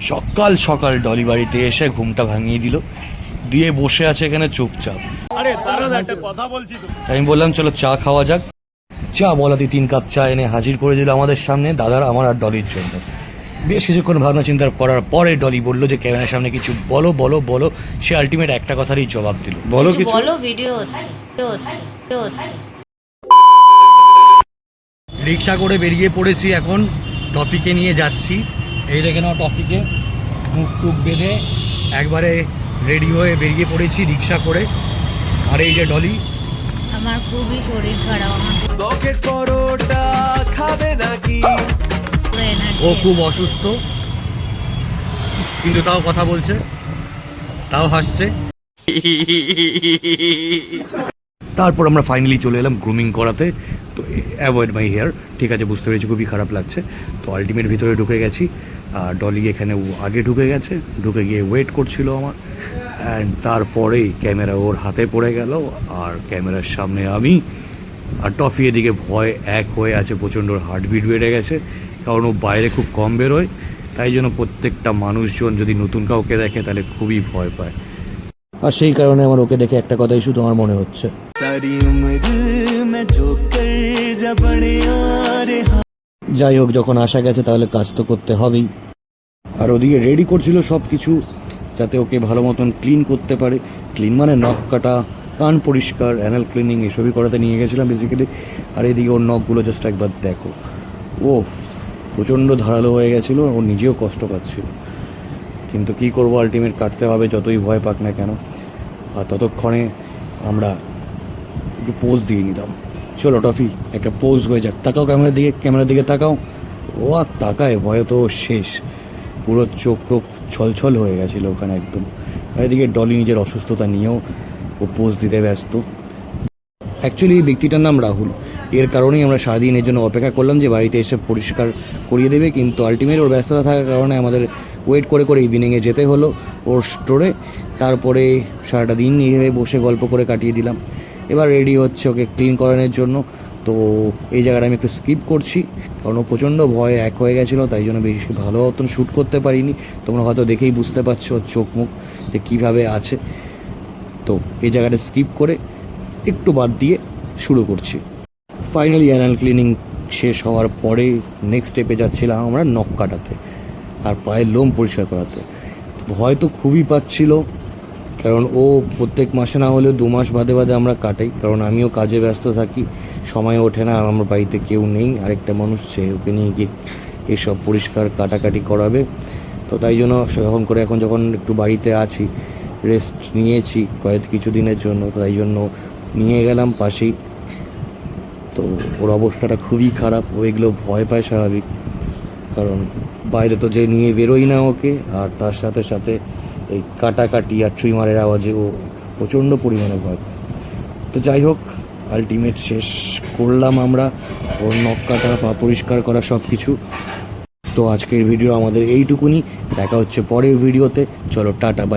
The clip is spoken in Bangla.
সকাল সকাল ডলি বাড়িতে এসে ঘুমটা ভাঙিয়ে দিল, দিয়ে বসে আছে এখানে চুপচাপ। আরে দাঁড়ান, একটা কথা বলছি তো। আমি বললাম চলো চা খাওয়া যাক। চা বলাতে 3 কাপ চা এনে হাজির করে দিল আমাদের সামনে, দাদার, আমার আর ডলির জন্য। বেশ কিছুক্ষণ ভাবনা চিন্তা করার পরে ডলি বলল যে ক্যামেরার সামনে কিছু বলো বলো বলো। সে আলটিমেট একটা কথারই জবাব দিল, বলো কিছু বলো। ভিডিও হচ্ছে। রিক্সা করে বেরিয়ে পড়েছি, এখন টফিকে নিয়ে যাচ্ছি। এই দেখে নাও টফিকে, মুখ টুক বেঁধে একবারে রেডি হয়ে বেরিয়ে পড়েছি রিক্সা করে। আর এই যে ডলি, আমার খুবই শরীর খারাপ, আমার পকেট পরোটা খাবে নাকি? ও খুব অসুস্থ, কিন্তু তাও কথা বলছে, তাও হাসছে। তারপর আমরা ফাইনালি চলে এলাম গ্রুমিং করাতে। তো অ্যাভয়েড মাই হেয়ার, ঠিক আছে, বুঝতে পেরেছি খুবই খারাপ লাগছে। তো আলটিমেট ভিতরে ঢুকে গেছি, আর ডলি এখানে আগে ঢুকে গেছে, ঢুকে গিয়ে ওয়েট করছিল আমার। অ্যান্ড তারপরেই ক্যামেরা ওর হাতে পড়ে গেল, আর ক্যামেরার সামনে আমি। আর টফি এদিকে ভয় এক হয়ে আছে, প্রচণ্ড হার্টবিট বেড়ে গেছে, কারণ ও বাইরে খুব কম বেরোয়। তাই জন্য প্রত্যেকটা মানুষজন যদি নতুন কাউকে দেখে তাহলে খুবই ভয় পায়। আর সেই কারণে আমার ওকে দেখে একটা কথাই শুধু আমার মনে হচ্ছে, যাই হোক, যখন আসা গেছে তাহলে কাজ তো করতে হবেই। আর ওদিকে রেডি করছিল সব কিছু, যাতে ওকে ভালো মতন ক্লিন করতে পারে। ক্লিন মানে নখ কাটা, কান পরিষ্কার, অ্যানাল ক্লিনিং এসবই করাতে নিয়ে গেছিলাম বেসিক্যালি। আর এদিকে ওর নখগুলো জাস্ট একবার দেখো, ও প্রচণ্ড ধারালো হয়ে গেছিলো, ও নিজেও কষ্ট পাচ্ছিল। কিন্তু কী করবো, আলটিমেট কাটতে হবে যতই ভয় পাক না কেন। আর ততক্ষণে আমরা একটু পোজ দিয়ে নিলাম। চলো টফি, একটা পোজ হয়ে যাক। তাকাও ক্যামেরার দিকে তাকাও। ও আর তাকায়, ভয় তো শেষ, পুরো চোখ টোক ছলছল হয়ে গেছিলো ওখানে একদম। আর এদিকে ডলি নিজের অসুস্থতা নিয়েও ও পোজ দিতে ব্যস্ত। অ্যাকচুয়ালি এই ব্যক্তিটার নাম রাহুল, এর কারণেই আমরা সারাদিন এর জন্য অপেক্ষা করলাম যে বাড়িতে এসে পরিষ্কার করিয়ে দেবে। কিন্তু আলটিমেট ওর ব্যস্ততা থাকার কারণে আমাদের ওয়েট করে করে ইভিনিংয়ে যেতে হলো ওর স্টোরে। তারপরে সারাটা দিন এইভাবে বসে গল্প করে কাটিয়ে দিলাম। এবার রেডি হচ্ছে ওকে ক্লিন করানোর জন্য। তো এই জায়গাটা আমি একটু স্কিপ করছি, কারণ ও প্রচণ্ড ভয়ে এক হয়ে গেছিলো, তাই জন্য বেশি ভালো মতন শ্যুট করতে পারিনি। তোমরা হয়তো দেখেই বুঝতে পারছো ওর চোখ মুখ যে কীভাবে আছে। তো এই জায়গাটা স্কিপ করে একটু বাদ দিয়ে শুরু করছি। ফাইনালি অ্যানাল ক্লিনিং শেষ হওয়ার পরে নেক্সট স্টেপে যাচ্ছিলাম আমরা নখ কাটাতে আর পায়ের লোম পরিষ্কার করাতে। ভয় তো খুবই পাচ্ছিল, কারণ ও প্রত্যেক মাসে না হলেও 2 মাস বাদে বাদে আমরা কাটাই, কারণ আমিও কাজে ব্যস্ত থাকি, সময় ওঠে না। আমার বাড়িতে কেউ নেই, আরেকটা মানুষ, সে ওকে নিয়ে গিয়ে এসব পরিষ্কার কাটাকাটি করাবে। তো তাই জন্য এখন যখন একটু বাড়িতে আছি, রেস্ট নিয়েছি কিছু দিনের জন্য, তাই জন্য নিয়ে গেলাম পাশেই। তো ওর অবস্থাটা খুবই খারাপ, ও এগুলো ভয় পায় স্বাভাবিক, কারণ বাইরে তো যে নিয়ে বেরোই না ওকে। আর তার সাথে সাথে এই কাটাকাটি আর চুইমারের আওয়াজে ও প্রচণ্ড পরিমাণে ভয় পায়। তো যাই হোক, আলটিমেট শেষ করলাম আমরা ওর নখ কাটা, পা পরিষ্কার করা সব কিছু। তো আজকের ভিডিও আমাদের এইটুকুনি, দেখা হচ্ছে পরের ভিডিওতে। চলো টাটা, বাই।